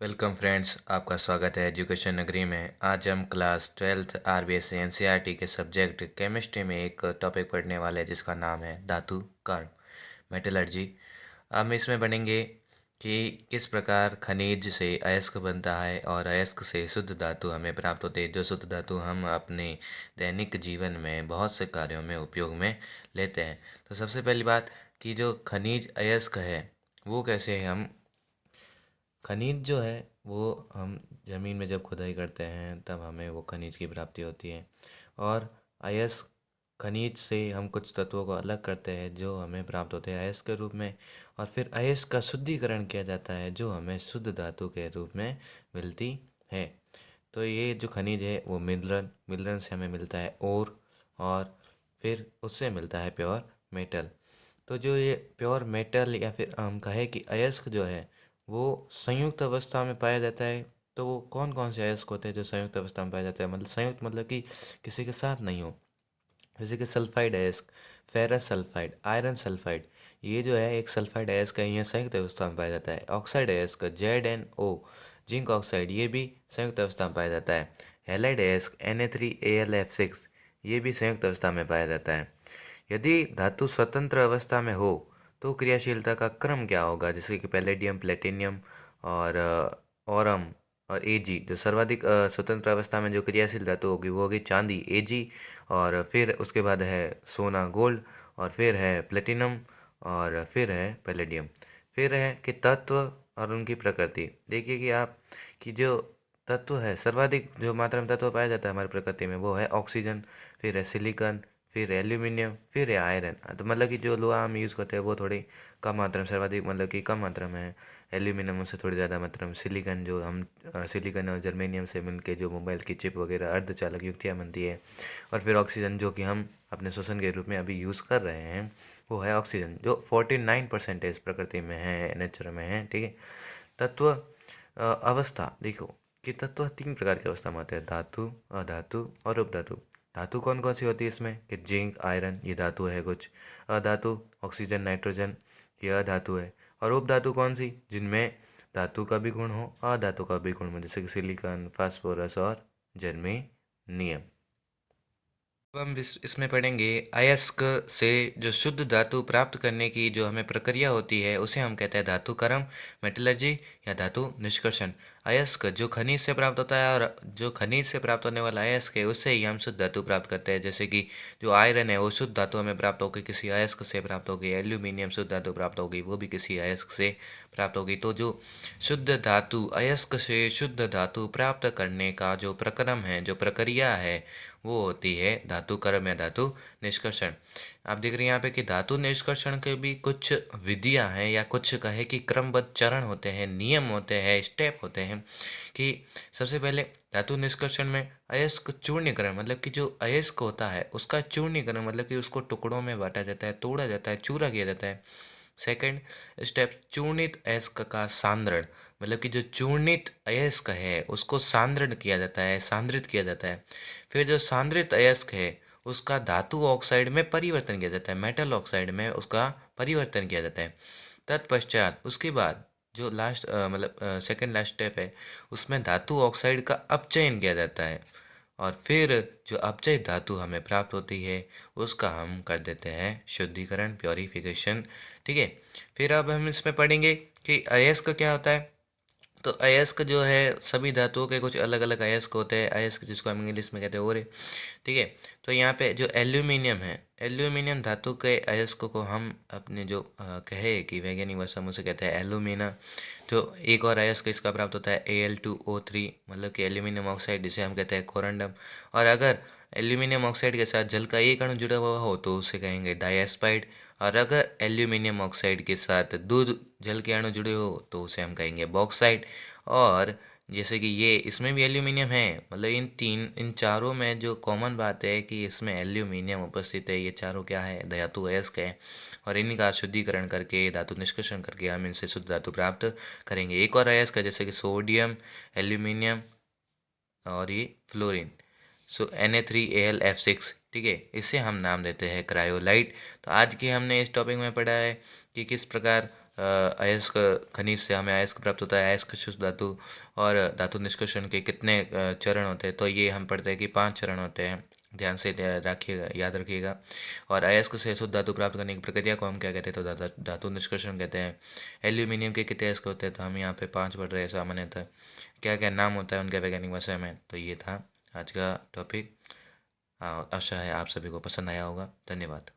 Welcome friends, आपका स्वागत है एजुकेशन नगरी में। आज हम क्लास 12th आरबीएससी एनसीईआरटी के सब्जेक्ट केमिस्ट्री में एक टॉपिक पढ़ने वाले हैं जिसका नाम है धातु कर्म, मेटलर्जी। हम इसमें पढ़ेंगे कि किस प्रकार खनिज से अयस्क बनता है और अयस्क से शुद्ध धातु हमें प्राप्त होते हैं, जो शुद्ध धातु हम अपने दैनिक जीवन में बहुत से कार्यों में उपयोग में लेते हैं। तो सबसे पहली बात कि जो खनिज अयस्क है वो कैसे हम खनिज जो है वो हम ज़मीन में जब खुदाई करते हैं तब हमें वो खनिज की प्राप्ति होती है। और अयस्क खनिज से हम कुछ तत्वों को अलग करते हैं जो हमें प्राप्त होते हैं अयस्क के रूप में, और फिर अयस्क का शुद्धिकरण किया जाता है जो हमें शुद्ध धातु के रूप में मिलती है। तो ये जो खनिज है वो मिनरल से हमें मिलता है और फिर उससे मिलता है प्योर मेटल। तो जो ये प्योर मेटल या फिर हम कहें कि अयस्क जो है वो संयुक्त अवस्था में पाया जाता है। तो वो कौन कौन से अयस्क होते हैं जो संयुक्त अवस्था में पाया जाता है, मतलब संयुक्त मतलब कि किसी के साथ नहीं हो। जैसे कि सल्फाइड अयस्क, फेरस सल्फाइड, आयरन सल्फाइड, ये जो है एक सल्फाइड अयस्क है, ये संयुक्त अवस्था में पाया जाता है। ऑक्साइड अयस्क ZnO, जिंक ऑक्साइड, ये भी संयुक्त अवस्था में पाया जाता है। हैलाइड अयस्क Na3AlF6, ये भी संयुक्त अवस्था में पाया जाता है। यदि धातु स्वतंत्र अवस्था में हो तो क्रियाशीलता का क्रम क्या होगा, जैसे कि पैलेडियम, प्लेटिनियम और ऑरम और Ag। जो सर्वाधिक स्वतंत्र अवस्था में जो क्रियाशील धातु होगी वो होगी चांदी Ag, और फिर उसके बाद है सोना गोल्ड, और फिर है प्लेटिनम, और फिर है पैलेडियम। फिर है कि तत्व और उनकी प्रकृति। देखिए कि आप कि जो तत्व है, सर्वाधिक जो मात्रा में तत्व पाया जाता है हमारी प्रकृति में वो है ऑक्सीजन, फिर है सिलिकॉन, फिर एल्यूमिनियम, फिर है आयरन। तो मतलब कि जो लोहा हम यूज़ करते हैं वो थोड़ी कम मात्रा में, सर्वाधिक मतलब कि कम मात्रा में है। एल्यूमिनियम उससे थोड़ी ज़्यादा मात्रा में, सिलिकॉन जो हम सिलिकॉन और जर्मेनियम से मिलके जो मोबाइल की चिप वगैरह अर्धचालक युक्तियाँ बनती है। और फिर ऑक्सीजन जो कि हम अपने श्वसन के रूप में अभी यूज़ कर रहे हैं वो है ऑक्सीजन, जो 49% प्रकृति में है, नेचर में है। ठीक है। तत्व अवस्था देखो कि तत्व तीन प्रकार की अवस्था में होते हैं: धातु, अधातु और उपधातु। धातु कौन कौन सी होती है इसमें कि जिंक, आयरन, ये धातु है कुछ। अधातु ऑक्सीजन, नाइट्रोजन, ये अधातु है। और उपधातु कौन सी, जिनमें धातु का भी गुण हो अधातु का भी गुण हो, जैसे कि सिलिकॉन, फास्फोरस और जर्मेनियम। अब हम इसमें पढ़ेंगे अयस्क से जो शुद्ध धातु प्राप्त करने की जो हमें प्रक्रिया होती है उसे हम कहते हैं धातु कर्म, मेटलर्जी या धातु निष्कर्षण। अयस्क जो खनिज से प्राप्त होता है, और जो खनिज से प्राप्त होने वाला अयस्क है उससे ही हम शुद्ध धातु प्राप्त करते हैं। जैसे कि जो आयरन है वो शुद्ध धातु हमें प्राप्त होगी, किसी अयस्क से प्राप्त होगी। एल्यूमिनियम शुद्ध धातु प्राप्त होगी, वो भी किसी अयस्क से प्राप्त होगी। तो जो शुद्ध धातु, अयस्क से शुद्ध धातु प्राप्त करने का जो प्रक्रम है, जो प्रक्रिया है, वो होती है धातु कर्म या धातु निष्कर्षण। आप देख रहे हैं यहाँ पे कि धातु निष्कर्षण के भी कुछ विधियां हैं, या कुछ कहे कि क्रमबद्ध चरण होते हैं, नियम होते हैं, स्टेप होते हैं। कि सबसे पहले धातु निष्कर्षण में अयस्क चूर्णीकरण, मतलब कि जो अयस्क होता है उसका चूर्णीकरण, मतलब कि उसको टुकड़ों में बांटा जाता है, तोड़ा जाता है, चूरा किया जाता है। सेकंड स्टेप चूर्णित अयस्क का सांद्रण, मतलब कि जो चूर्णित अयस्क है उसको सांद्रण किया जाता है, सांद्रित किया जाता है। फिर जो सांद्रित अयस्क है उसका धातु ऑक्साइड में परिवर्तन किया जाता है, मेटल ऑक्साइड में उसका परिवर्तन किया जाता है। तत्पश्चात उसके बाद जो लास्ट मतलब सेकंड लास्ट स्टेप है उसमें धातु ऑक्साइड का अपचयन किया जाता है, और फिर जो अपचयित धातु हमें प्राप्त होती है उसका हम कर देते हैं शुद्धिकरण, प्योरिफिकेशन। ठीक है। फिर अब हम इसमें पढ़ेंगे कि अयस्क क्या होता है। तो अयस्क जो है सभी धातुओं के कुछ अलग अलग अयस्क होते हैं, अयस्क जिसको हम इंग्लिश में कहते हैं ओरे। ठीक है। तो यहाँ पे जो एल्यूमिनियम है, एल्यूमिनियम धातु के अयस्क को हम अपने जो कहे कि वैज्ञानिक भाषा में उसे कहते हैं एल्यूमिना। तो एक और अयस्क इसका प्राप्त होता है Al2O3, मतलब कि एल्यूमिनियम ऑक्साइड, जिसे हम कहते हैं कोरंडम। और अगर एल्यूमिनियम ऑक्साइड के साथ जल का एक अणु जुड़ा हुआ हो तो उसे कहेंगे डायस्पाइड। और अगर एल्यूमिनियम ऑक्साइड के साथ दूध जल के अणु जुड़े हो तो उसे हम कहेंगे बॉक्साइड। और जैसे कि ये इसमें भी एल्यूमिनियम है, मतलब इन चारों में जो कॉमन बात है कि इसमें एल्यूमिनियम उपस्थित है। ये चारों क्या है, धातु अयस्क है, और इन्हीं का शुद्धिकरण करके, धातु निष्कर्षण करके हम इनसे शुद्ध धातु प्राप्त करेंगे। एक और अयस्क है जैसे कि सोडियम, एल्यूमिनियम और ये फ्लोरीन, सो Na3AlF6। ठीक है, इसे हम नाम देते हैं क्रायोलाइट। तो आज के हमने इस टॉपिक में पढ़ा है कि किस प्रकार अयस्क खनिज से हमें अयस्क प्राप्त होता है, अयस्क शुद्ध धातु। और धातु निष्कर्षण के कितने चरण होते हैं, तो ये हम पढ़ते हैं कि 5 चरण होते हैं। ध्यान से रखिएगा, याद रखिएगा। और अयस्क से शुद्ध धातु प्राप्त करने की प्रक्रिया को हम क्या कहते हैं, तो धातु निष्कर्षण कहते हैं। एल्यूमिनियम के कितने अयस्क होते हैं, तो हम यहाँ पे 5 पढ़ रहे हैं सामान्यतः। क्या क्या नाम होता है उनके वैज्ञानिक भाषा में, तो ये था आज का टॉपिक। आशा है आप सभी को पसंद आया होगा। धन्यवाद।